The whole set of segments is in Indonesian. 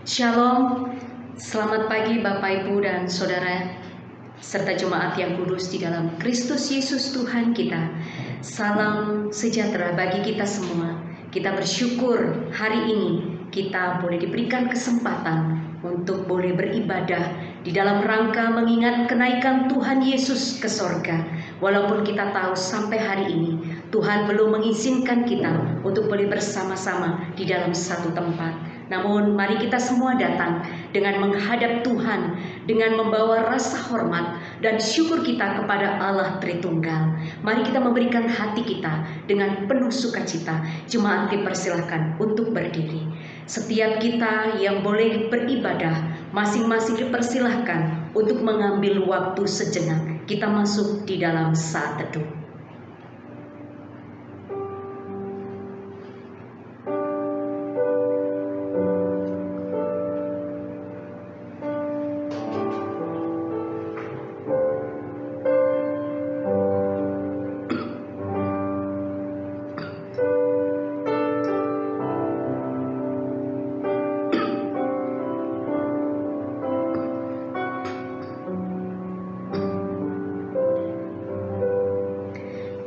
Shalom, selamat pagi Bapak Ibu dan Saudara serta jemaat yang kudus di dalam Kristus Yesus Tuhan kita. Salam sejahtera bagi kita semua. Kita bersyukur hari ini kita boleh diberikan kesempatan untuk boleh beribadah di dalam rangka mengingat kenaikan Tuhan Yesus ke sorga. Walaupun kita tahu sampai hari ini Tuhan belum mengizinkan kita untuk boleh bersama-sama di dalam satu tempat. Namun mari kita semua datang dengan menghadap Tuhan, dengan membawa rasa hormat dan syukur kita kepada Allah Tritunggal. Mari kita memberikan hati kita dengan penuh sukacita. Jemaat dipersilahkan untuk berdiri. Setiap kita yang boleh beribadah, masing-masing dipersilahkan untuk mengambil waktu sejenak. Kita masuk di dalam saat teduh.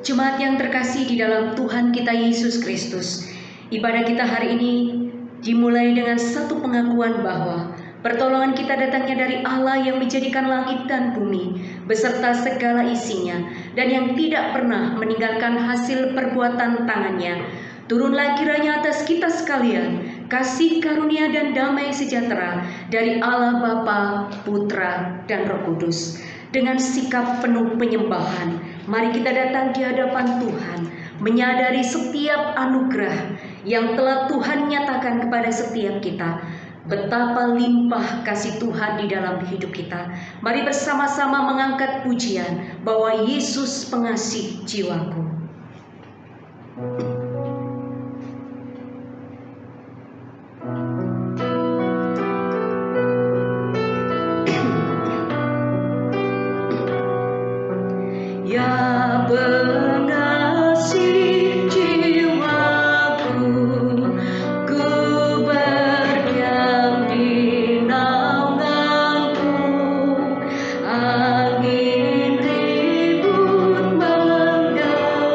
Jemaat yang terkasih di dalam Tuhan kita Yesus Kristus, ibadah kita hari ini dimulai dengan satu pengakuan bahwa pertolongan kita datangnya dari Allah yang menjadikan langit dan bumi beserta segala isinya, dan yang tidak pernah meninggalkan hasil perbuatan tangannya. Turunlah kiranya atas kita sekalian kasih karunia dan damai sejahtera dari Allah Bapa, Putra, dan Roh Kudus. Dengan sikap penuh penyembahan, mari kita datang di hadapan Tuhan, menyadari setiap anugerah yang telah Tuhan nyatakan kepada setiap kita. Betapa limpah kasih Tuhan di dalam hidup kita. Mari bersama-sama mengangkat pujian bahwa Yesus pengasih jiwaku. Ya pengasih jiwaku, ku berdiam di naunganmu. Angin ribut menggetar,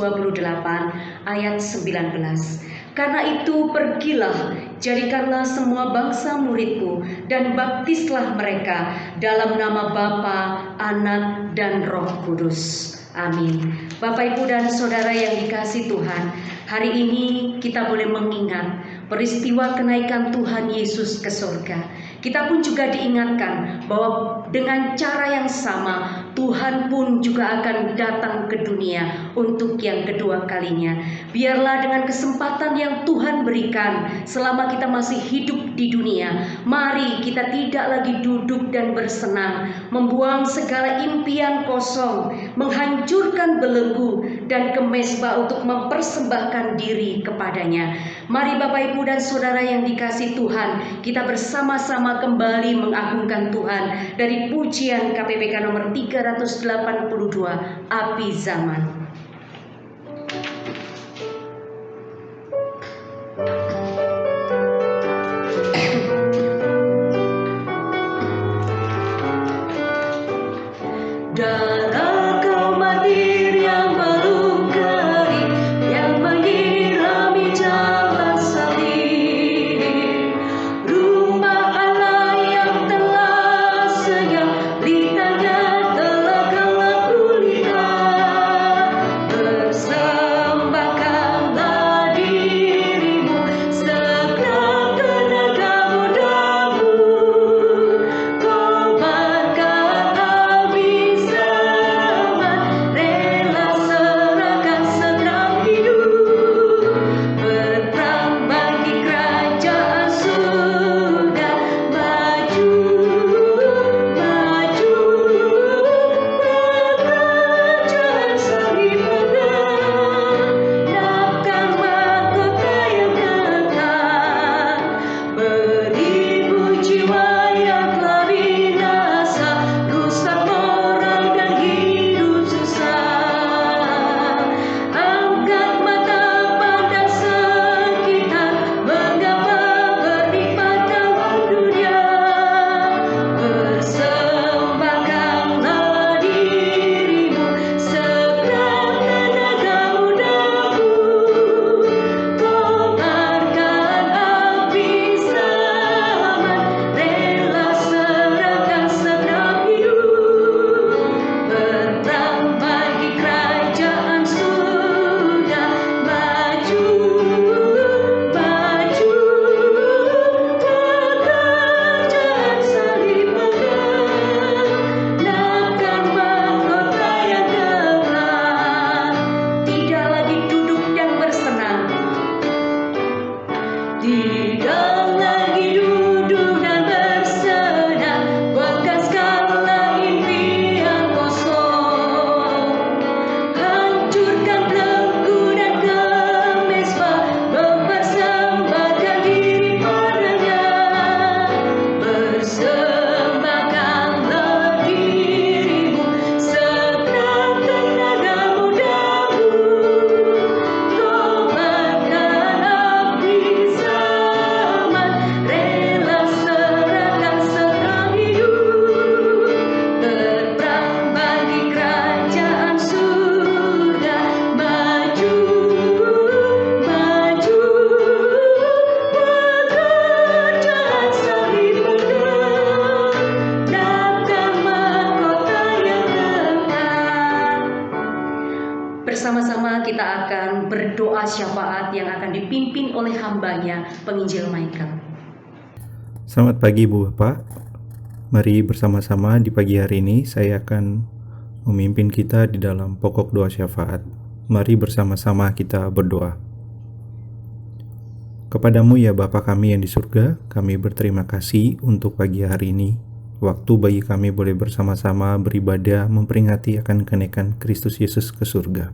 28 ayat 19. Karena itu pergilah, jadikanlah semua bangsa muridku, dan baptislah mereka dalam nama Bapa, Anak, dan Roh Kudus. Amin. Bapak, Ibu, dan Saudara yang dikasihi Tuhan, hari ini kita boleh mengingat peristiwa kenaikan Tuhan Yesus ke surga. Kita pun juga diingatkan bahwa dengan cara yang sama Tuhan pun juga akan datang ke dunia untuk yang kedua kalinya. Biarlah dengan kesempatan yang Tuhan berikan selama kita masih hidup di dunia, mari kita tidak lagi duduk dan bersenang, membuang segala impian kosong, menghancurkan belenggu dan kemesbah untuk mempersembahkan diri kepadanya. Mari Bapak, Ibu, dan Saudara yang dikasihi Tuhan, kita bersama-sama kembali mengagungkan Tuhan dari pujian KPPK nomor 382, Api Zaman. Darah Kau martir yang belum kering, yang menyirami jalan salib, rumah Allah yang telah senyap, litanya telah gelap gulita. Persembahkanlah dirimu, segenap tenaga mudamu, kobarkan api zaman, rela serahkan segenap hidup, berperang bagi kerajaan surga. Maju, maju, kerajaan salib megah, naikkan mahkota yang kekal, beribu jiwa yang telah binasa, rusak moral dan hidup susah. Angkat mata pandang sekitar, mengapa berlipat-lipat dunia. Persembahkanlah dirimu, segenap tenaga mudamu, kobarkan api zaman, rela serahkan segenap hidup, berperang bagi kerajaan surga. Maju, maju, kerajaan salib megah, naikkan mahkota yang kekal. Tidak lagi duduk dan bersenang, tidak lagi duduk dan bersenang, bekaskanlah impian kosong, hancurkan belenggu dan kemesbah, mempersembahkan diri padanya. Persembahkanlah dirimu, segenap tenaga mudamu, kobarkan api zaman, rela serahkan segenap hidup, berperang bagi kerajaan surga. Maju, maju, kerajaan salib megah, naikkan mahkota yang kekal. Bersama-sama kita akan berdoa syafaat yang akan dipimpin oleh hambanya, penginjil Michael. Selamat pagi Bu Bapak. Mari bersama-sama di pagi hari ini saya akan memimpin kita di dalam pokok doa syafaat. Mari bersama-sama kita berdoa. Kepadamu ya Bapa kami yang di surga, kami berterima kasih untuk pagi hari ini. Waktu bagi kami boleh bersama-sama beribadah memperingati akan kenaikan Kristus Yesus ke surga.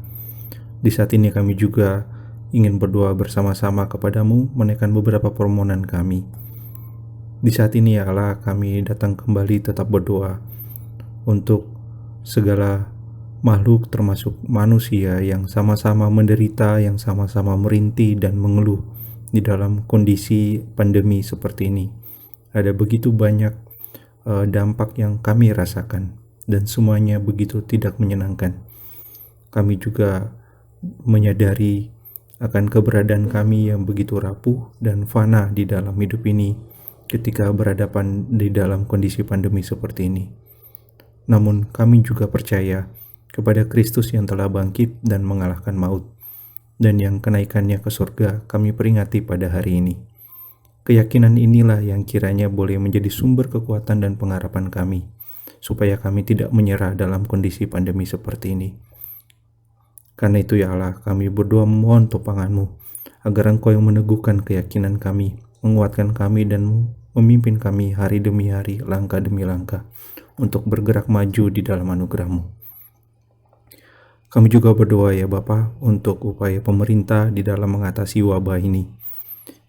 Di saat ini kami juga ingin berdoa bersama-sama kepadamu menaikkan beberapa permohonan kami. Di saat ini ya Allah, kami datang kembali tetap berdoa untuk segala makhluk termasuk manusia yang sama-sama menderita, yang sama-sama merintih dan mengeluh di dalam kondisi pandemi seperti ini. Ada begitu banyak dampak yang kami rasakan dan semuanya begitu tidak menyenangkan. Kami juga menyadari akan keberadaan kami yang begitu rapuh dan fana di dalam hidup ini ketika berhadapan di dalam kondisi pandemi seperti ini. Namun kami juga percaya kepada Kristus yang telah bangkit dan mengalahkan maut, dan yang kenaikannya ke surga kami peringati pada hari ini. Keyakinan inilah yang kiranya boleh menjadi sumber kekuatan dan pengharapan kami, supaya kami tidak menyerah dalam kondisi pandemi seperti ini. Karena itu ya Allah, kami berdoa memohon topangan-Mu, agar Engkau yang meneguhkan keyakinan kami, menguatkan kami dan memimpin kami hari demi hari, langkah demi langkah, untuk bergerak maju di dalam anugerah-Mu. Kami juga berdoa ya Bapa untuk upaya pemerintah di dalam mengatasi wabah ini.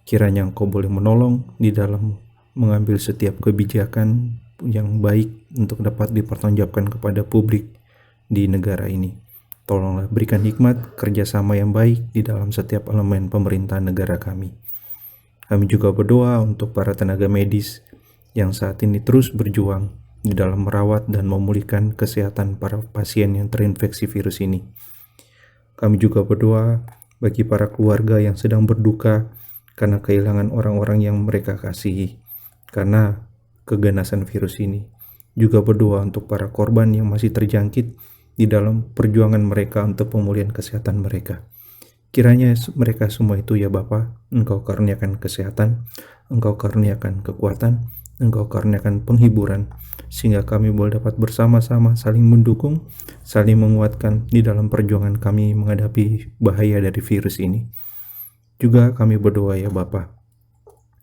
Kiranya Engkau boleh menolong di dalam mengambil setiap kebijakan yang baik untuk dapat dipertanggungjawabkan kepada publik di negara ini. Tolonglah berikan hikmat kerjasama yang baik di dalam setiap elemen pemerintahan negara kami. Kami juga berdoa untuk para tenaga medis yang saat ini terus berjuang di dalam merawat dan memulihkan kesehatan para pasien yang terinfeksi virus ini. Kami juga berdoa bagi para keluarga yang sedang berduka karena kehilangan orang-orang yang mereka kasihi karena keganasan virus ini. Juga berdoa untuk para korban yang masih terjangkit di dalam perjuangan mereka untuk pemulihan kesehatan mereka. Kiranya mereka semua itu ya Bapa, Engkau karuniakan kesehatan, Engkau karuniakan kekuatan, Engkau karuniakan penghiburan, sehingga kami boleh dapat bersama-sama saling mendukung, saling menguatkan di dalam perjuangan kami menghadapi bahaya dari virus ini. Juga kami berdoa ya Bapa,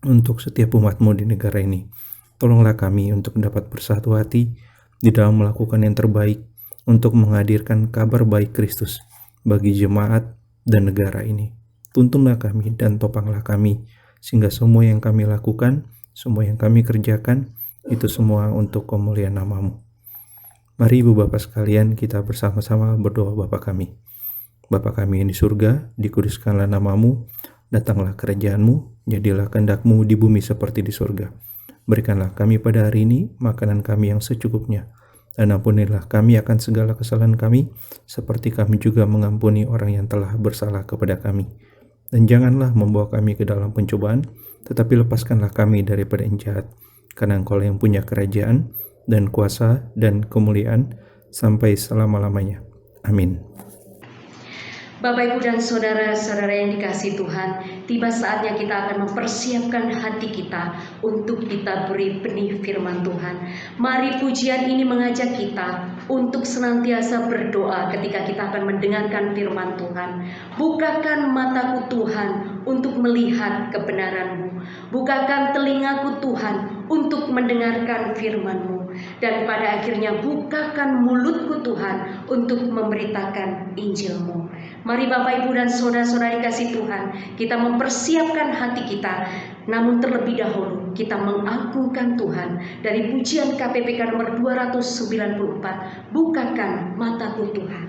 untuk setiap umat-Mu di negara ini. Tolonglah kami untuk dapat bersatu hati di dalam melakukan yang terbaik untuk menghadirkan kabar baik Kristus bagi jemaat dan negara ini. Tuntunlah kami dan topanglah kami, sehingga semua yang kami lakukan, semua yang kami kerjakan, itu semua untuk kemuliaan nama-Mu. Mari Ibu Bapa sekalian, kita bersama-sama berdoa Bapa kami. Bapa kami yang di surga, dikuduskanlah nama-Mu, datanglah kerajaan-Mu, jadilah kehendak-Mu di bumi seperti di surga. Berikanlah kami pada hari ini makanan kami yang secukupnya, dan ampunilah kami akan segala kesalahan kami, seperti kami juga mengampuni orang yang telah bersalah kepada kami. Dan janganlah membawa kami ke dalam pencobaan, tetapi lepaskanlah kami daripada yang jahat. Karena Engkau yang punya kerajaan, dan kuasa, dan kemuliaan, sampai selama-lamanya. Amin. Bapak, Ibu, dan saudara-saudara yang dikasihi Tuhan, tiba saatnya kita akan mempersiapkan hati kita untuk ditaburi benih firman Tuhan. Mari pujian ini mengajak kita untuk senantiasa berdoa ketika kita akan mendengarkan firman Tuhan. Bukakan mataku Tuhan untuk melihat kebenaran-Mu. Bukakan telingaku Tuhan untuk mendengarkan firman-Mu. Dan pada akhirnya bukakan mulutku Tuhan untuk memberitakan Injil-Mu. Mari Bapak, Ibu, dan saudara-saudara dikasih Tuhan, kita mempersiapkan hati kita. Namun terlebih dahulu kita mengagungkan Tuhan dari pujian KPPK nomor 294. Bukakan mataku Tuhan.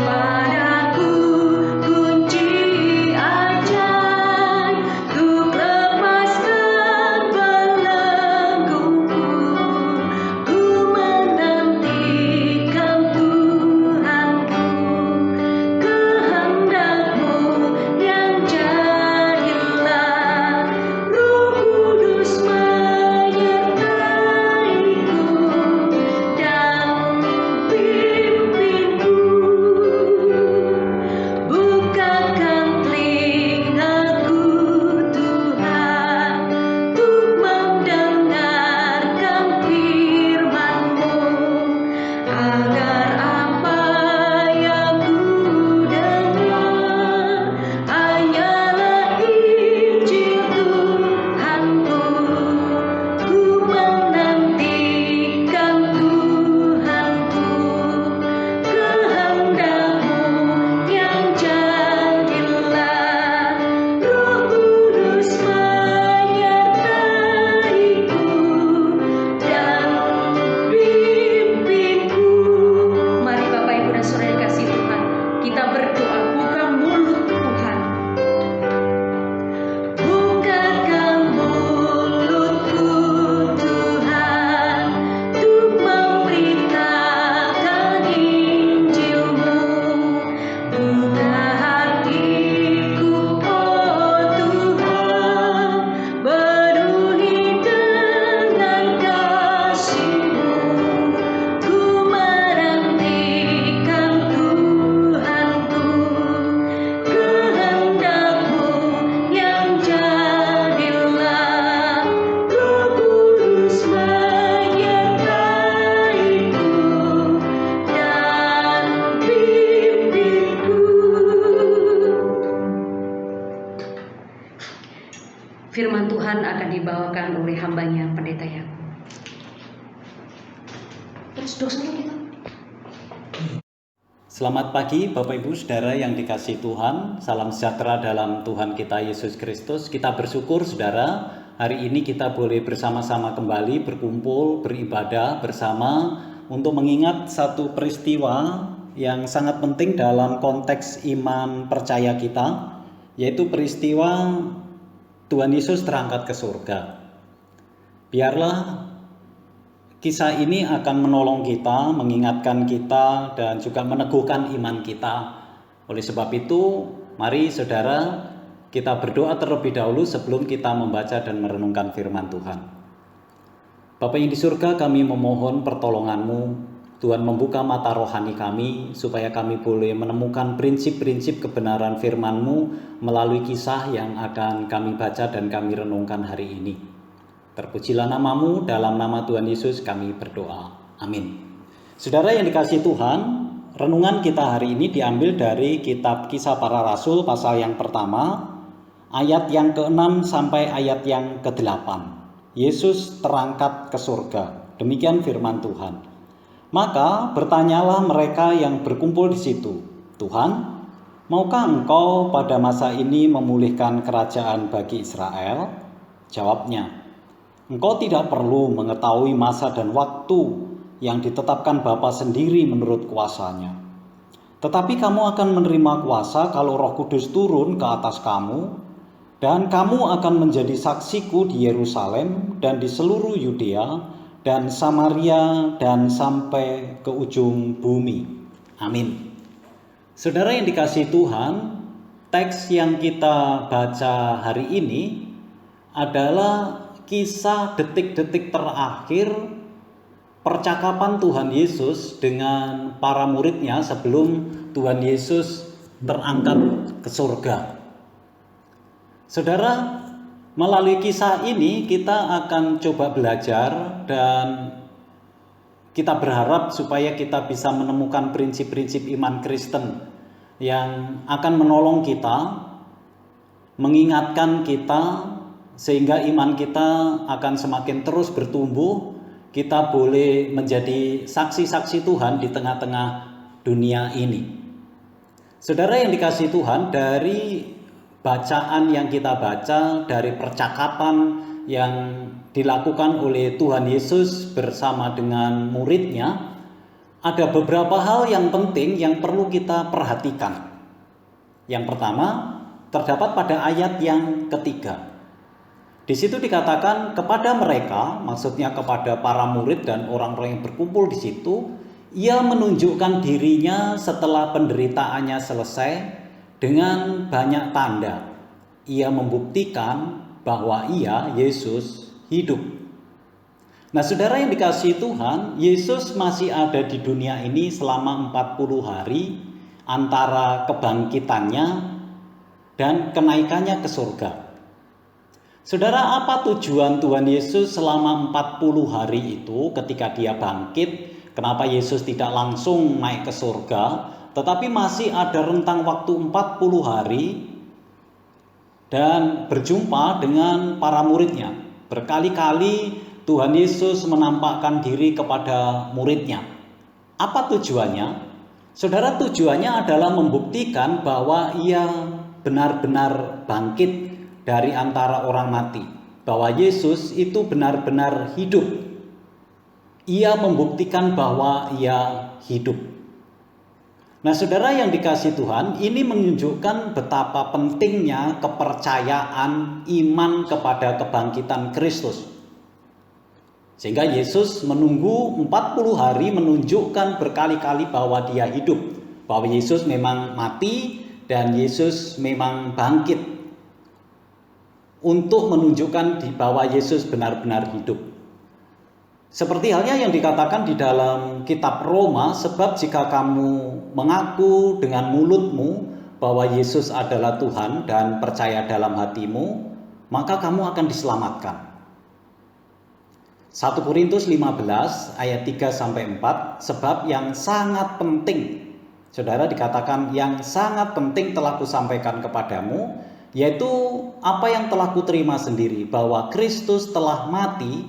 Padaku kunci ajaib, untuk lepas pendeta ya. Terus dosa kita. Selamat pagi Bapak Ibu Saudara yang dikasihi Tuhan. Salam sejahtera dalam Tuhan kita Yesus Kristus. Kita bersyukur Saudara, hari ini kita boleh bersama-sama kembali berkumpul, beribadah bersama untuk mengingat satu peristiwa yang sangat penting dalam konteks iman percaya kita, yaitu peristiwa Tuhan Yesus terangkat ke surga. Biarlah kisah ini akan menolong kita, mengingatkan kita, dan juga meneguhkan iman kita. Oleh sebab itu, mari saudara, kita berdoa terlebih dahulu sebelum kita membaca dan merenungkan firman Tuhan. Bapa yang di surga, kami memohon pertolongan-Mu. Tuhan membuka mata rohani kami, supaya kami boleh menemukan prinsip-prinsip kebenaran firman-Mu melalui kisah yang akan kami baca dan kami renungkan hari ini. Terpujilah nama-Mu, dalam nama Tuhan Yesus kami berdoa. Amin. Saudara yang dikasihi Tuhan, renungan kita hari ini diambil dari kitab Kisah Para Rasul pasal yang pertama, ayat yang ke-6 sampai ayat yang ke-8. Yesus terangkat ke surga. Demikian firman Tuhan. Maka bertanyalah mereka yang berkumpul di situ, Tuhan, maukah Engkau pada masa ini memulihkan kerajaan bagi Israel? Jawabnya, Engkau tidak perlu mengetahui masa dan waktu yang ditetapkan Bapa sendiri menurut kuasanya. Tetapi kamu akan menerima kuasa kalau Roh Kudus turun ke atas kamu, dan kamu akan menjadi saksiku di Yerusalem dan di seluruh Yudea dan Samaria dan sampai ke ujung bumi. Amin. Saudara yang dikasihi Tuhan, teks yang kita baca hari ini adalah kisah detik-detik terakhir percakapan Tuhan Yesus dengan para muridnya sebelum Tuhan Yesus terangkat ke surga. Saudara, melalui kisah ini kita akan coba belajar dan kita berharap supaya kita bisa menemukan prinsip-prinsip iman Kristen yang akan menolong kita, mengingatkan kita, sehingga iman kita akan semakin terus bertumbuh. Kita boleh menjadi saksi-saksi Tuhan di tengah-tengah dunia ini. Saudara yang dikasihi Tuhan, dari bacaan yang kita baca, dari percakapan yang dilakukan oleh Tuhan Yesus bersama dengan muridnya, ada beberapa hal yang penting yang perlu kita perhatikan. Yang pertama, terdapat pada ayat yang ketiga. Di situ dikatakan kepada mereka, maksudnya kepada para murid dan orang-orang yang berkumpul di situ, ia menunjukkan dirinya setelah penderitaannya selesai dengan banyak tanda. Ia membuktikan bahwa ia, Yesus, hidup. Nah, saudara yang dikasihi Tuhan, Yesus masih ada di dunia ini selama 40 hari antara kebangkitannya dan kenaikannya ke surga. Saudara, apa tujuan Tuhan Yesus selama 40 hari itu ketika dia bangkit? Kenapa Yesus tidak langsung naik ke surga, tetapi masih ada rentang waktu 40 hari dan berjumpa dengan para muridnya? Berkali-kali Tuhan Yesus menampakkan diri kepada muridnya. Apa tujuannya? Saudara, tujuannya adalah membuktikan bahwa ia benar-benar bangkit dari antara orang mati, bahwa Yesus itu benar-benar hidup. Ia membuktikan bahwa ia hidup. Nah, saudara yang dikasihi Tuhan, ini menunjukkan betapa pentingnya kepercayaan iman kepada kebangkitan Kristus. Sehingga Yesus menunggu 40 hari menunjukkan berkali-kali bahwa dia hidup, bahwa Yesus memang mati dan Yesus memang bangkit, untuk menunjukkan bahwa Yesus benar-benar hidup. Seperti halnya yang dikatakan di dalam kitab Roma, sebab jika kamu mengaku dengan mulutmu bahwa Yesus adalah Tuhan dan percaya dalam hatimu, maka kamu akan diselamatkan. 1 Korintus 15 ayat 3-4, sebab yang sangat penting, saudara, dikatakan yang sangat penting telah kusampaikan kepadamu, yaitu apa yang telah kuterima sendiri, bahwa Kristus telah mati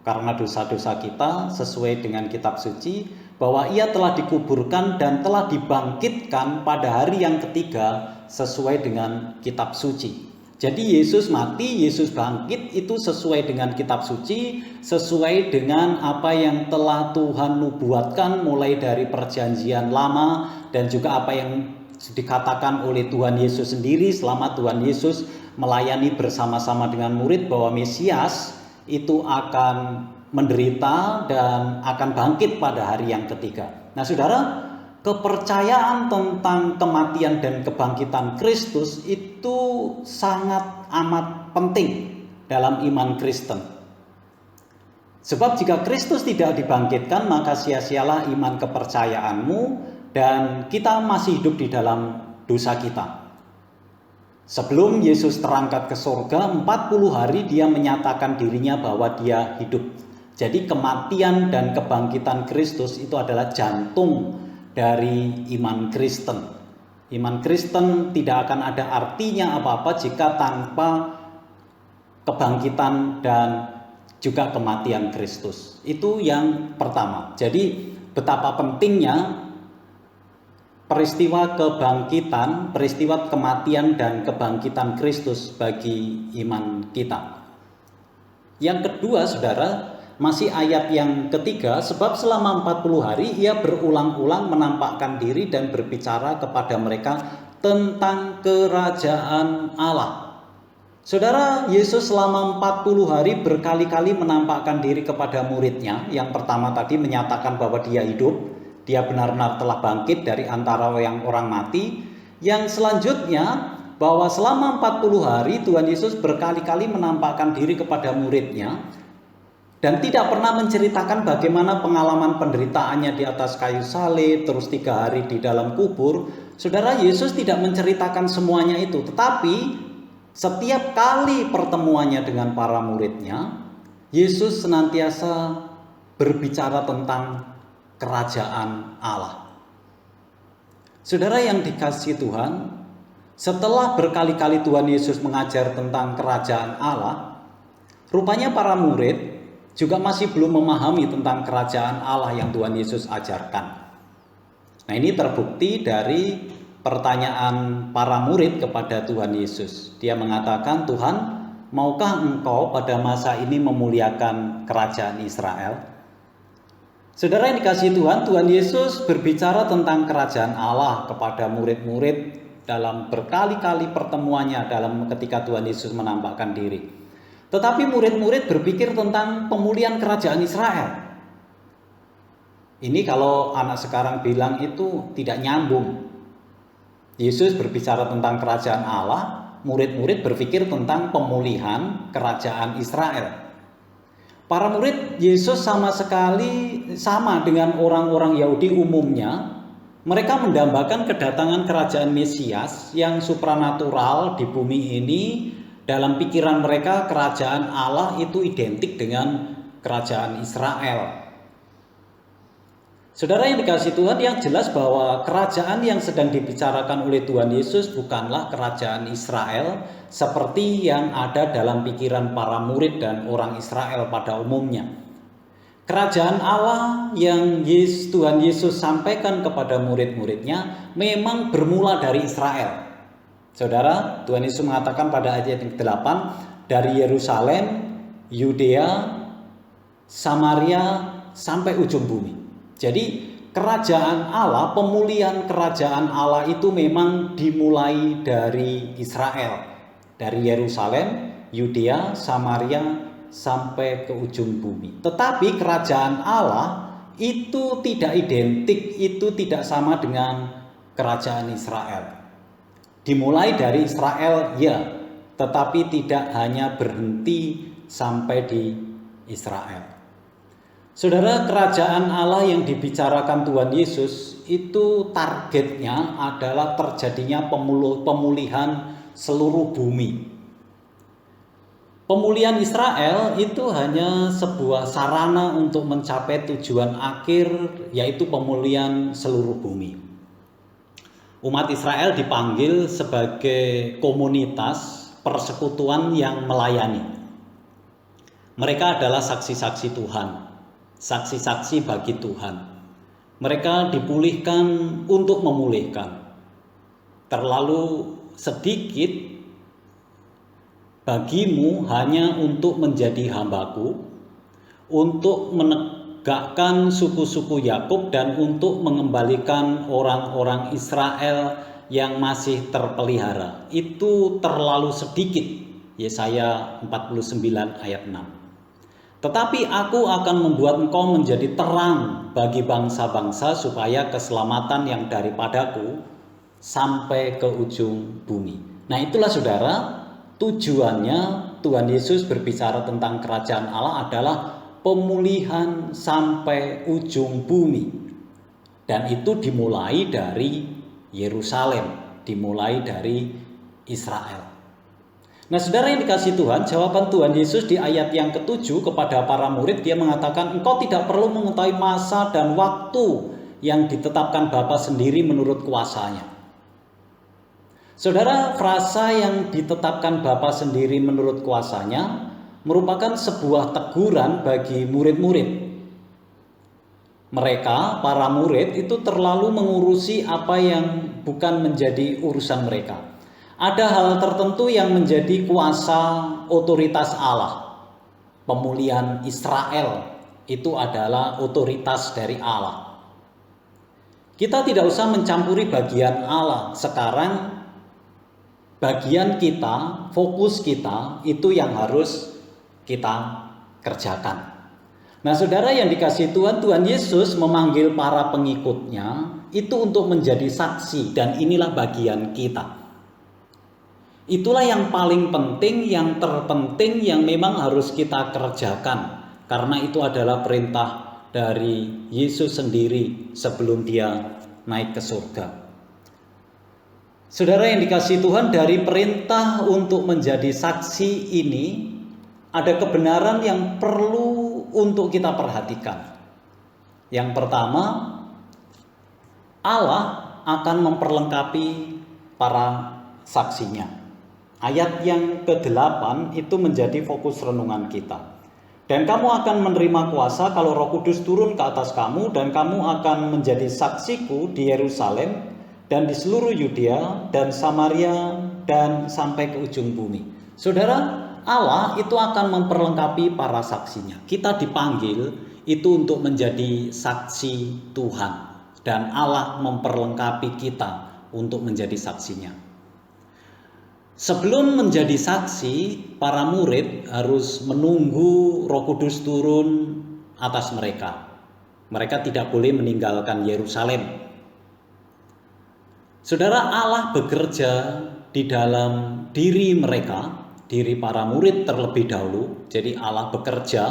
karena dosa-dosa kita sesuai dengan kitab suci, bahwa ia telah dikuburkan dan telah dibangkitkan pada hari yang ketiga sesuai dengan kitab suci. Jadi Yesus mati, Yesus bangkit itu sesuai dengan kitab suci, sesuai dengan apa yang telah Tuhan nubuatkan mulai dari perjanjian lama, dan juga apa yang dikatakan oleh Tuhan Yesus sendiri selama Tuhan Yesus melayani bersama-sama dengan murid, bahwa Mesias itu akan menderita dan akan bangkit pada hari yang ketiga. Nah saudara, kepercayaan tentang kematian dan kebangkitan Kristus itu sangat amat penting dalam iman Kristen. Sebab jika Kristus tidak dibangkitkan, maka sia-sialah iman kepercayaanmu dan kita masih hidup di dalam dosa kita. Sebelum Yesus terangkat ke surga, 40 hari dia menyatakan dirinya bahwa dia hidup. Jadi kematian dan kebangkitan Kristus itu adalah jantung dari iman Kristen. Iman Kristen tidak akan ada artinya apa-apa jika tanpa kebangkitan dan juga kematian Kristus. Itu yang pertama. Jadi betapa pentingnya peristiwa kebangkitan, peristiwa kematian dan kebangkitan Kristus bagi iman kita. Yang kedua, saudara, masih ayat yang ketiga, sebab selama 40 hari ia berulang-ulang menampakkan diri dan berbicara kepada mereka tentang kerajaan Allah. Saudara, Yesus selama 40 hari berkali-kali menampakkan diri kepada muridnya. Yang pertama tadi menyatakan bahwa dia hidup, dia benar-benar telah bangkit dari antara yang orang mati. Yang selanjutnya, bahwa selama 40 hari Tuhan Yesus berkali-kali menampakkan diri kepada muridnya dan tidak pernah menceritakan bagaimana pengalaman penderitaannya di atas kayu salib, terus 3 hari di dalam kubur. Saudara, Yesus tidak menceritakan semuanya itu, tetapi setiap kali pertemuannya dengan para muridnya, Yesus senantiasa berbicara tentang kerajaan Allah. Saudara yang dikasihi Tuhan, setelah berkali-kali Tuhan Yesus mengajar tentang kerajaan Allah, rupanya para murid juga masih belum memahami tentang kerajaan Allah yang Tuhan Yesus ajarkan. Nah, ini terbukti dari pertanyaan para murid kepada Tuhan Yesus. Dia mengatakan, "Tuhan, maukah Engkau pada masa ini memuliakan kerajaan Israel?" Saudara yang dikasihi Tuhan, Tuhan Yesus berbicara tentang kerajaan Allah kepada murid-murid dalam berkali-kali pertemuannya ketika Tuhan Yesus menampakkan diri. Tetapi murid-murid berpikir tentang pemulihan kerajaan Israel. Ini kalau anak sekarang bilang itu tidak nyambung. Yesus berbicara tentang kerajaan Allah, murid-murid berpikir tentang pemulihan kerajaan Israel. Para murid Yesus sama sekali sama dengan orang-orang Yahudi umumnya. Mereka mendambakan kedatangan kerajaan Mesias yang supranatural di bumi ini. Dalam pikiran mereka kerajaan Allah itu identik dengan kerajaan Israel. Saudara yang dikasihi Tuhan, yang jelas bahwa kerajaan yang sedang dibicarakan oleh Tuhan Yesus bukanlah kerajaan Israel seperti yang ada dalam pikiran para murid dan orang Israel pada umumnya. Kerajaan Allah yang Tuhan Yesus sampaikan kepada murid-muridnya memang bermula dari Israel. Saudara, Tuhan Yesus mengatakan pada ayat yang ke-8, dari Yerusalem, Yudea, Samaria, sampai ujung bumi. Jadi kerajaan Allah, pemulihan kerajaan Allah itu memang dimulai dari Israel. Dari Yerusalem, Yudea, Samaria, sampai ke ujung bumi. Tetapi kerajaan Allah itu tidak identik, itu tidak sama dengan kerajaan Israel. Dimulai dari Israel, ya, tetapi tidak hanya berhenti sampai di Israel. Saudara, kerajaan Allah yang dibicarakan Tuhan Yesus itu targetnya adalah terjadinya pemulihan seluruh bumi. Pemulihan Israel itu hanya sebuah sarana untuk mencapai tujuan akhir, yaitu pemulihan seluruh bumi. Umat Israel dipanggil sebagai komunitas persekutuan yang melayani. Mereka adalah saksi-saksi Tuhan, saksi-saksi bagi Tuhan. Mereka dipulihkan untuk memulihkan. Terlalu sedikit bagimu hanya untuk menjadi hambaku, untuk menegakkan suku-suku Yakub dan untuk mengembalikan orang-orang Israel yang masih terpelihara. Itu terlalu sedikit. Yesaya 49 ayat 6. Tetapi aku akan membuat engkau menjadi terang bagi bangsa-bangsa supaya keselamatan yang daripadaku sampai ke ujung bumi. Nah, itulah saudara, tujuannya Tuhan Yesus berbicara tentang kerajaan Allah adalah pemulihan sampai ujung bumi. Dan itu dimulai dari Yerusalem, dimulai dari Israel. Nah, saudara yang dikasihi Tuhan, jawaban Tuhan Yesus di ayat yang ke-7 kepada para murid, dia mengatakan, engkau tidak perlu mengetahui masa dan waktu yang ditetapkan Bapa sendiri menurut kuasanya. Saudara, frasa yang ditetapkan Bapa sendiri menurut kuasanya merupakan sebuah teguran bagi murid-murid. Mereka, para murid, itu terlalu mengurusi apa yang bukan menjadi urusan mereka. Ada hal tertentu yang menjadi kuasa otoritas Allah. Pemulihan Israel itu adalah otoritas dari Allah. Kita tidak usah mencampuri bagian Allah. Sekarang bagian kita, fokus kita itu yang harus kita kerjakan. Nah, saudara yang dikasihi Tuhan, Tuhan Yesus memanggil para pengikutnya itu untuk menjadi saksi, dan inilah bagian kita. Itulah yang paling penting, yang terpenting, yang memang harus kita kerjakan. Karena itu adalah perintah dari Yesus sendiri sebelum dia naik ke surga. Saudara yang dikasihi Tuhan, dari perintah untuk menjadi saksi ini ada kebenaran yang perlu untuk kita perhatikan. Yang pertama, Allah akan memperlengkapi para saksinya. Ayat yang ke-8 itu menjadi fokus renungan kita. Dan kamu akan menerima kuasa kalau Roh Kudus turun ke atas kamu, dan kamu akan menjadi saksiku di Yerusalem dan di seluruh Yudea dan Samaria dan sampai ke ujung bumi. Saudara, Allah itu akan memperlengkapi para saksinya. Kita dipanggil itu untuk menjadi saksi Tuhan, dan Allah memperlengkapi kita untuk menjadi saksinya. Sebelum menjadi saksi, para murid harus menunggu Roh Kudus turun atas mereka. Mereka tidak boleh meninggalkan Yerusalem. Saudara, Allah bekerja di dalam diri mereka, diri para murid terlebih dahulu. Jadi Allah bekerja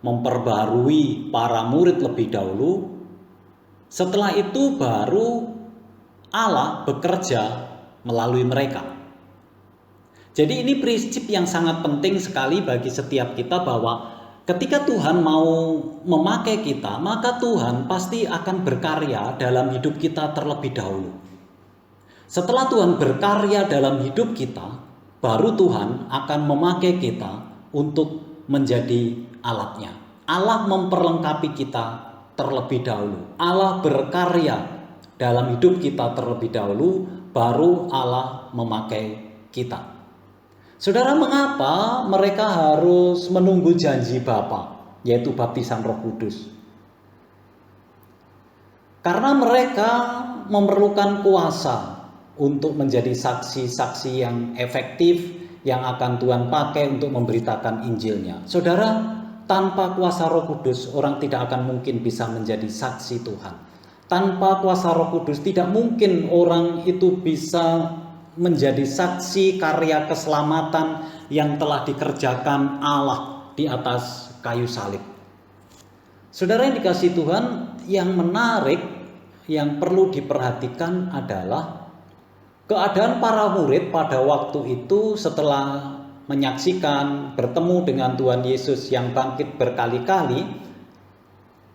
memperbarui para murid lebih dahulu. Setelah itu baru Allah bekerja melalui mereka. Jadi ini prinsip yang sangat penting sekali bagi setiap kita, bahwa ketika Tuhan mau memakai kita, maka Tuhan pasti akan berkarya dalam hidup kita terlebih dahulu. Setelah Tuhan berkarya dalam hidup kita, baru Tuhan akan memakai kita untuk menjadi alatnya. Allah memperlengkapi kita terlebih dahulu. Allah berkarya dalam hidup kita terlebih dahulu, baru Allah memakai kita. Saudara, mengapa mereka harus menunggu janji Bapa, yaitu baptisan Roh Kudus? Karena mereka memerlukan kuasa untuk menjadi saksi-saksi yang efektif, yang akan Tuhan pakai untuk memberitakan Injilnya. Saudara, tanpa kuasa Roh Kudus, orang tidak akan mungkin bisa menjadi saksi Tuhan. Tanpa kuasa Roh Kudus, tidak mungkin orang itu bisa menjadi saksi karya keselamatan yang telah dikerjakan Allah di atas kayu salib. Saudara yang dikasihi Tuhan, yang menarik, yang perlu diperhatikan adalah keadaan para murid pada waktu itu setelah menyaksikan, bertemu dengan Tuhan Yesus yang bangkit berkali-kali,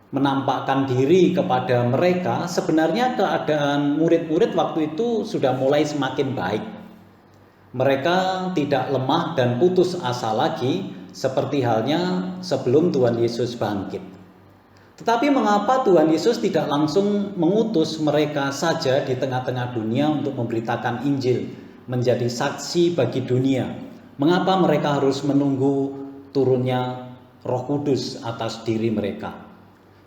menampakkan diri kepada mereka. Sebenarnya keadaan murid-murid waktu itu sudah mulai semakin baik. Mereka tidak lemah dan putus asa lagi, seperti halnya sebelum Tuhan Yesus bangkit. Tetapi mengapa Tuhan Yesus tidak langsung mengutus mereka saja di tengah-tengah dunia untuk memberitakan Injil, menjadi saksi bagi dunia? Mengapa mereka harus menunggu turunnya Roh Kudus atas diri mereka?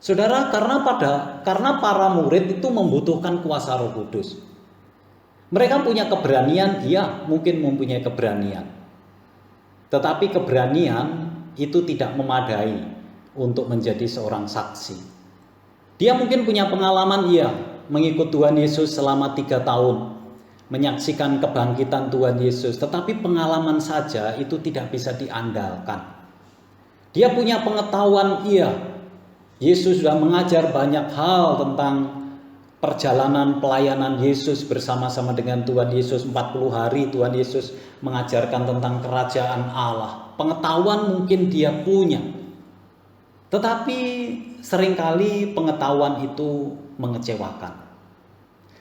Saudara, karena para murid itu membutuhkan kuasa Roh Kudus. Mereka punya keberanian, iya, mungkin mempunyai keberanian. Tetapi keberanian itu tidak memadai untuk menjadi seorang saksi. Dia mungkin punya pengalaman, iya, mengikut Tuhan Yesus selama 3 tahun, menyaksikan kebangkitan Tuhan Yesus, tetapi pengalaman saja itu tidak bisa diandalkan. Dia punya pengetahuan, iya, Yesus sudah mengajar banyak hal tentang perjalanan pelayanan Yesus bersama-sama dengan Tuhan Yesus. 40 hari Tuhan Yesus mengajarkan tentang kerajaan Allah. Pengetahuan mungkin dia punya, tetapi seringkali pengetahuan itu mengecewakan.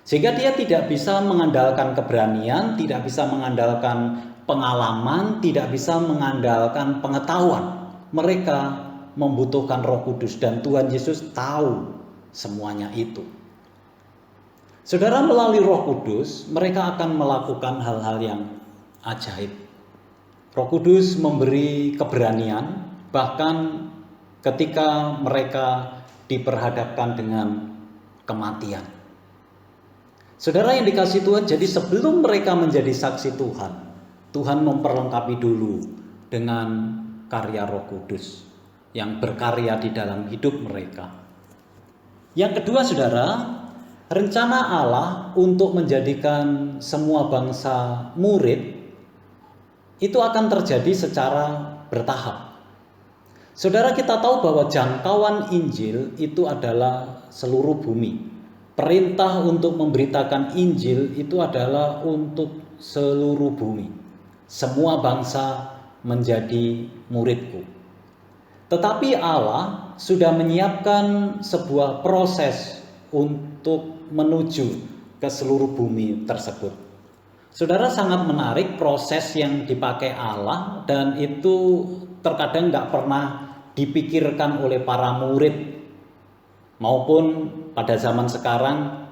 Sehingga dia tidak bisa mengandalkan keberanian, tidak bisa mengandalkan pengalaman, tidak bisa mengandalkan pengetahuan. Mereka membutuhkan Roh Kudus dan Tuhan Yesus tahu semuanya itu. Saudara, melalui Roh Kudus mereka akan melakukan hal-hal yang ajaib. Roh Kudus memberi keberanian, bahkan ketika mereka diperhadapkan dengan kematian. Saudara yang dikasihi Tuhan, jadi sebelum mereka menjadi saksi Tuhan, Tuhan memperlengkapi dulu dengan karya Roh Kudus yang berkarya di dalam hidup mereka. Yang kedua, saudara, rencana Allah untuk menjadikan semua bangsa murid itu akan terjadi secara bertahap. Saudara, kita tahu bahwa jangkauan Injil itu adalah seluruh bumi. Perintah untuk memberitakan Injil itu adalah untuk seluruh bumi. Semua bangsa menjadi muridku. Tetapi Allah sudah menyiapkan sebuah proses untuk menuju ke seluruh bumi tersebut. Saudara, sangat menarik proses yang dipakai Allah, dan itu terkadang nggak pernah dipikirkan oleh para murid, maupun pada zaman sekarang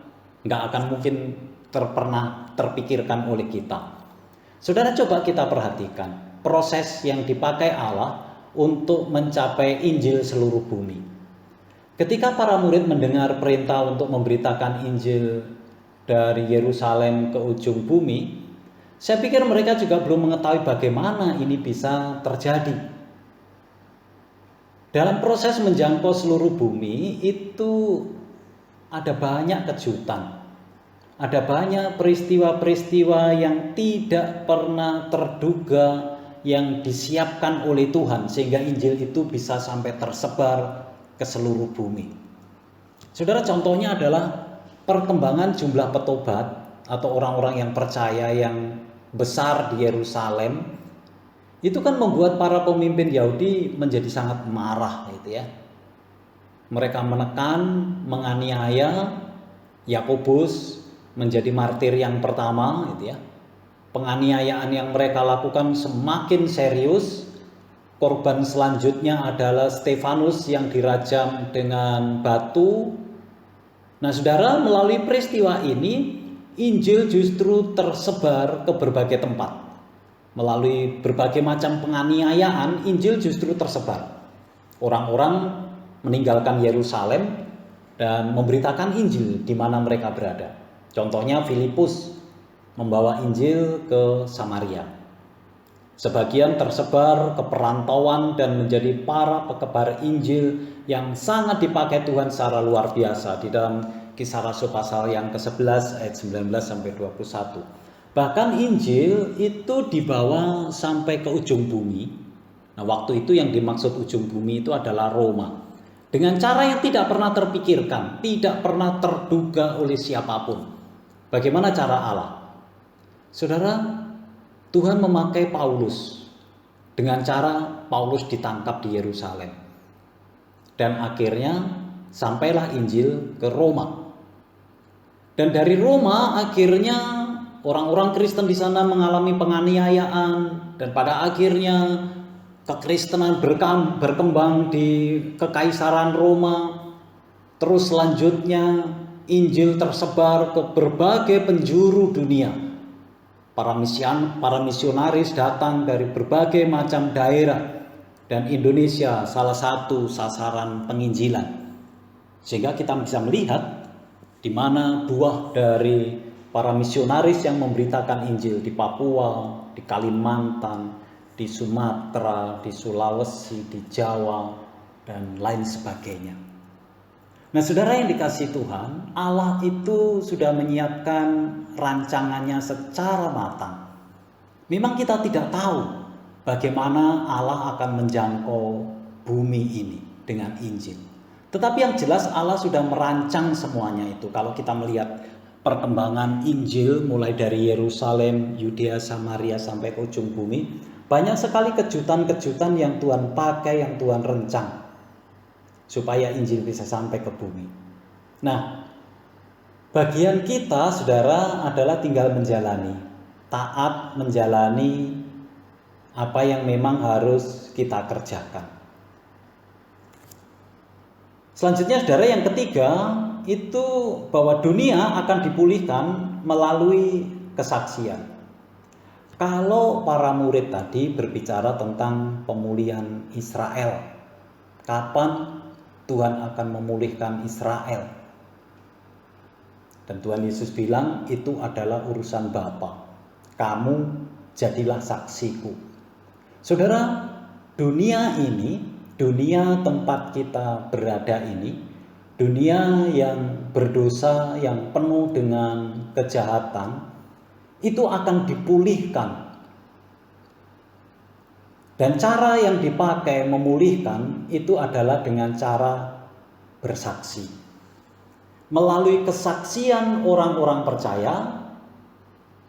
nggak akan mungkin pernah terpikirkan oleh kita. Saudara, coba kita perhatikan proses yang dipakai Allah untuk mencapai Injil seluruh bumi. Ketika para murid mendengar perintah untuk memberitakan Injil dari Yerusalem ke ujung bumi, saya pikir mereka juga belum mengetahui bagaimana ini bisa terjadi. Dalam proses menjangkau seluruh bumi itu ada banyak kejutan. Ada banyak peristiwa-peristiwa yang tidak pernah terduga yang disiapkan oleh Tuhan, sehingga Injil itu bisa sampai tersebar ke seluruh bumi. Saudara, contohnya adalah perkembangan jumlah petobat atau orang-orang yang percaya yang besar di Yerusalem. Itu kan membuat para pemimpin Yahudi menjadi sangat marah gitu ya. Mereka menekan, menganiaya Yakobus menjadi martir yang pertama gitu ya. Penganiayaan yang mereka lakukan semakin serius. Korban selanjutnya adalah Stefanus yang dirajam dengan batu. Nah, saudara, melalui peristiwa ini Injil justru tersebar ke berbagai tempat. Melalui berbagai macam penganiayaan, Injil justru tersebar. Orang-orang meninggalkan Yerusalem dan memberitakan Injil di mana mereka berada. Contohnya Filipus membawa Injil ke Samaria. Sebagian tersebar ke perantauan dan menjadi para pekebar Injil yang sangat dipakai Tuhan secara luar biasa di dalam Kisah Rasul pasal yang ke-11 ayat 19 sampai 21. Bahkan Injil itu dibawa sampai ke ujung bumi. Nah, waktu itu yang dimaksud ujung bumi itu adalah Roma. Dengan cara yang tidak pernah terpikirkan, tidak pernah terduga oleh siapapun. Bagaimana cara Allah? Saudara, Tuhan memakai Paulus dengan cara Paulus ditangkap di Yerusalem. Dan akhirnya sampailah Injil ke Roma. Dan dari Roma akhirnya orang-orang Kristen di sana mengalami penganiayaan, dan pada akhirnya kekristenan berkembang di Kekaisaran Roma, terus selanjutnya Injil tersebar ke berbagai penjuru dunia. Para misionaris datang dari berbagai macam daerah, dan Indonesia salah satu sasaran penginjilan. Sehingga kita bisa melihat di mana buah dari para misionaris yang memberitakan Injil di Papua, di Kalimantan, di Sumatera, di Sulawesi, di Jawa, dan lain sebagainya. Nah, saudara yang dikasihi Tuhan, Allah itu sudah menyiapkan rancangannya secara matang. Memang kita tidak tahu bagaimana Allah akan menjangkau bumi ini dengan Injil. Tetapi yang jelas Allah sudah merancang semuanya itu. Kalau kita melihat perkembangan Injil mulai dari Yerusalem, Yudea, Samaria sampai ke ujung bumi, banyak sekali kejutan-kejutan yang Tuhan pakai, yang Tuhan rencang supaya Injil bisa sampai ke bumi. Nah, bagian kita, saudara, adalah tinggal menjalani, taat menjalani apa yang memang harus kita kerjakan. Selanjutnya, saudara, yang ketiga itu bahwa dunia akan dipulihkan melalui kesaksian. Kalau para murid tadi berbicara tentang pemulihan Israel, kapan Tuhan akan memulihkan Israel? Dan Tuhan Yesus bilang itu adalah urusan Bapa. Kamu jadilah saksiku. Saudara, dunia ini, dunia tempat kita berada ini, dunia yang berdosa, yang penuh dengan kejahatan, itu akan dipulihkan. Dan cara yang dipakai memulihkan itu adalah dengan cara bersaksi. Melalui kesaksian orang-orang percaya,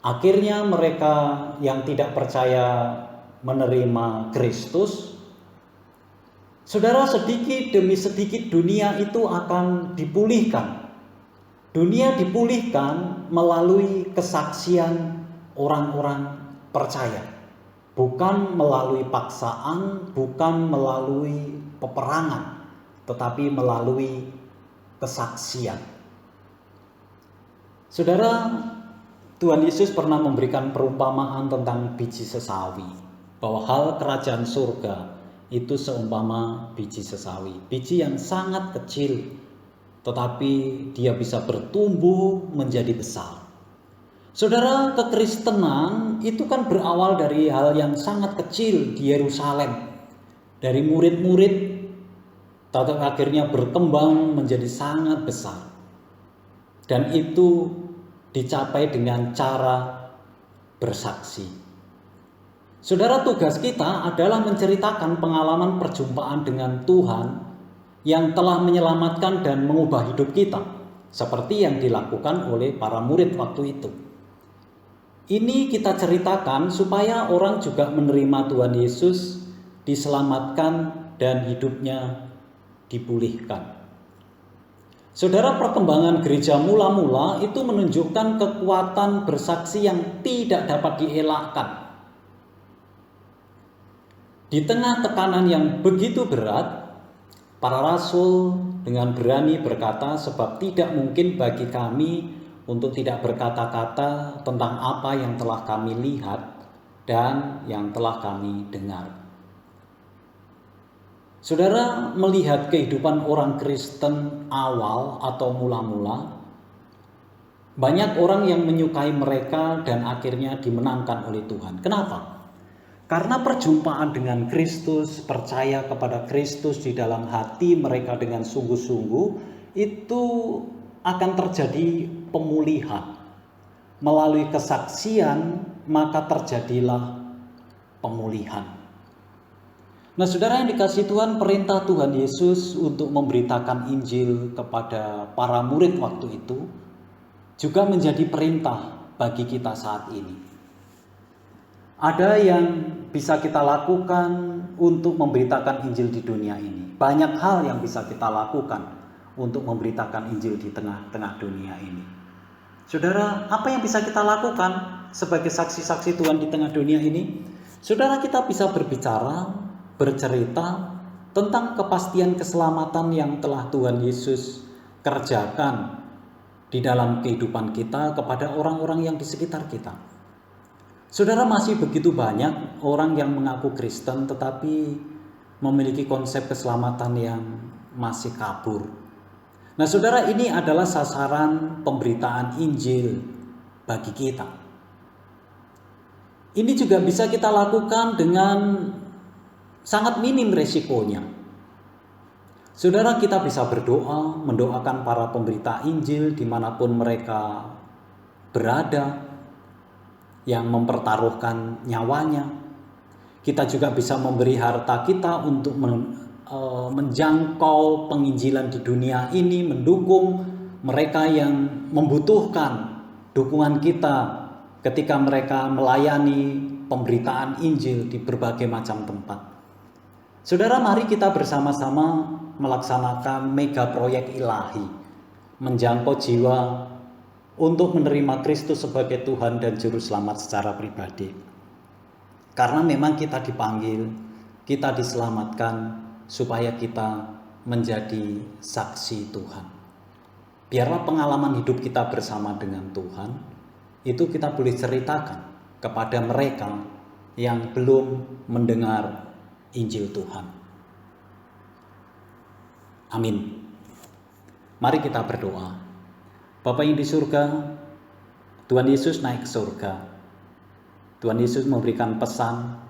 akhirnya mereka yang tidak percaya menerima Kristus. Saudara, sedikit demi sedikit dunia itu akan dipulihkan. Dunia dipulihkan melalui kesaksian orang-orang percaya. Bukan melalui paksaan, bukan melalui peperangan, tetapi melalui kesaksian. Saudara, Tuhan Yesus pernah memberikan perumpamaan tentang biji sesawi, bahwa hal kerajaan surga itu seumpama biji sesawi, biji yang sangat kecil, tetapi dia bisa bertumbuh menjadi besar. Saudara, kekristenan itu kan berawal dari hal yang sangat kecil di Yerusalem, dari murid-murid, tapi akhirnya berkembang menjadi sangat besar. Dan itu dicapai dengan cara bersaksi. Saudara, tugas kita adalah menceritakan pengalaman perjumpaan dengan Tuhan yang telah menyelamatkan dan mengubah hidup kita, seperti yang dilakukan oleh para murid waktu itu. Ini kita ceritakan supaya orang juga menerima Tuhan Yesus, diselamatkan dan hidupnya dipulihkan. Saudara, perkembangan gereja mula-mula itu menunjukkan kekuatan bersaksi yang tidak dapat dielakkan. Di tengah tekanan yang begitu berat, para rasul dengan berani berkata, sebab tidak mungkin bagi kami untuk tidak berkata-kata tentang apa yang telah kami lihat dan yang telah kami dengar. Saudara, melihat kehidupan orang Kristen awal atau mula-mula, banyak orang yang menyukai mereka dan akhirnya dimenangkan oleh Tuhan. Kenapa? Karena perjumpaan dengan Kristus, percaya kepada Kristus di dalam hati mereka dengan sungguh-sungguh, itu akan terjadi pemulihan. Melalui kesaksian, maka terjadilah pemulihan. Nah, saudara yang dikasihi Tuhan, perintah Tuhan Yesus untuk memberitakan Injil kepada para murid waktu itu juga menjadi perintah bagi kita saat ini. Ada yang bisa kita lakukan untuk memberitakan Injil di dunia ini. Banyak hal yang bisa kita lakukan untuk memberitakan Injil di tengah-tengah dunia ini. Saudara, apa yang bisa kita lakukan sebagai saksi-saksi Tuhan di tengah dunia ini? Saudara, kita bisa berbicara bercerita tentang kepastian keselamatan yang telah Tuhan Yesus kerjakan di dalam kehidupan kita kepada orang-orang yang di sekitar kita. Saudara, masih begitu banyak orang yang mengaku Kristen tetapi memiliki konsep keselamatan yang masih kabur. Nah, saudara, ini adalah sasaran pemberitaan Injil bagi kita. Ini juga bisa kita lakukan dengan sangat minim resikonya. Saudara, kita bisa berdoa, mendoakan para pemberita Injil dimanapun mereka berada, yang mempertaruhkan nyawanya. Kita juga bisa memberi harta kita untuk menjangkau penginjilan di dunia ini, mendukung mereka yang membutuhkan dukungan kita ketika mereka melayani pemberitaan Injil di berbagai macam tempat. Saudara, mari kita bersama-sama melaksanakan mega proyek ilahi, menjangkau jiwa untuk menerima Kristus sebagai Tuhan dan Juru Selamat secara pribadi. Karena memang kita dipanggil, kita diselamatkan supaya kita menjadi saksi Tuhan. Biarlah pengalaman hidup kita bersama dengan Tuhan itu kita boleh ceritakan kepada mereka yang belum mendengar Injil Tuhan. Amin. Mari kita berdoa. Bapa yang di surga, Tuhan Yesus naik ke surga. Tuhan Yesus memberikan pesan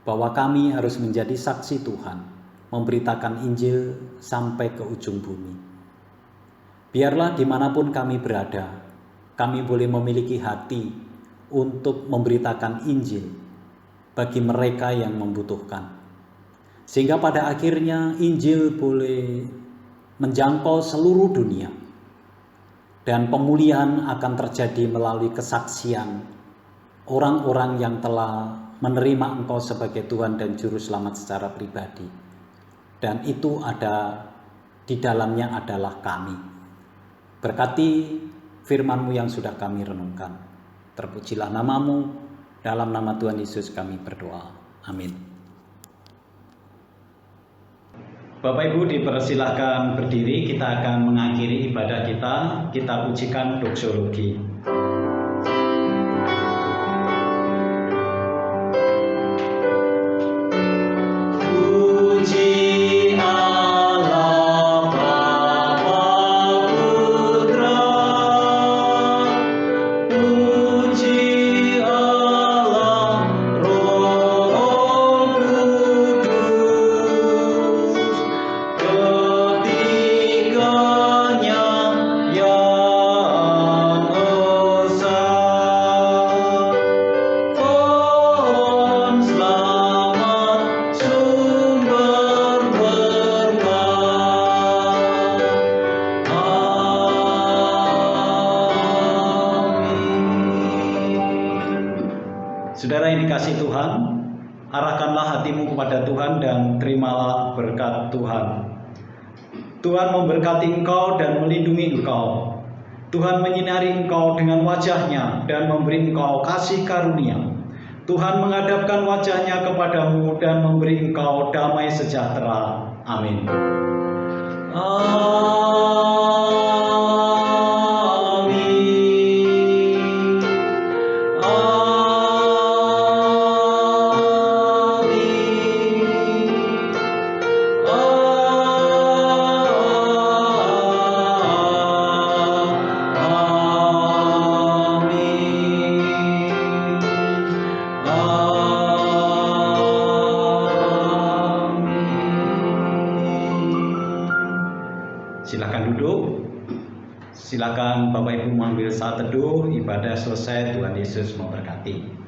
bahwa kami harus menjadi saksi Tuhan, memberitakan Injil sampai ke ujung bumi. Biarlah dimanapun kami berada, kami boleh memiliki hati untuk memberitakan Injil bagi mereka yang membutuhkan. Sehingga pada akhirnya Injil boleh menjangkau seluruh dunia. Dan pemulihan akan terjadi melalui kesaksian orang-orang yang telah menerima Engkau sebagai Tuhan dan Juru Selamat secara pribadi. Dan itu ada di dalamnya adalah kami. Berkati firman-Mu yang sudah kami renungkan. Terpujilah nama-Mu, dalam nama Tuhan Yesus kami berdoa. Amin. Bapak Ibu dipersilahkan berdiri, kita akan mengakhiri ibadah kita. Kita ujikan doksologi. Saudara yang dikasihi Tuhan, arahkanlah hatimu kepada Tuhan dan terimalah berkat Tuhan. Tuhan memberkati engkau dan melindungi engkau. Tuhan menyinari engkau dengan wajah-Nya dan memberi engkau kasih karunia. Tuhan menghadapkan wajah-Nya kepadamu dan memberi engkau damai sejahtera. Amin. Silakan duduk. Silakan Bapak Ibu mengambil saat teduh. Ibadah selesai. Tuhan Yesus memberkati.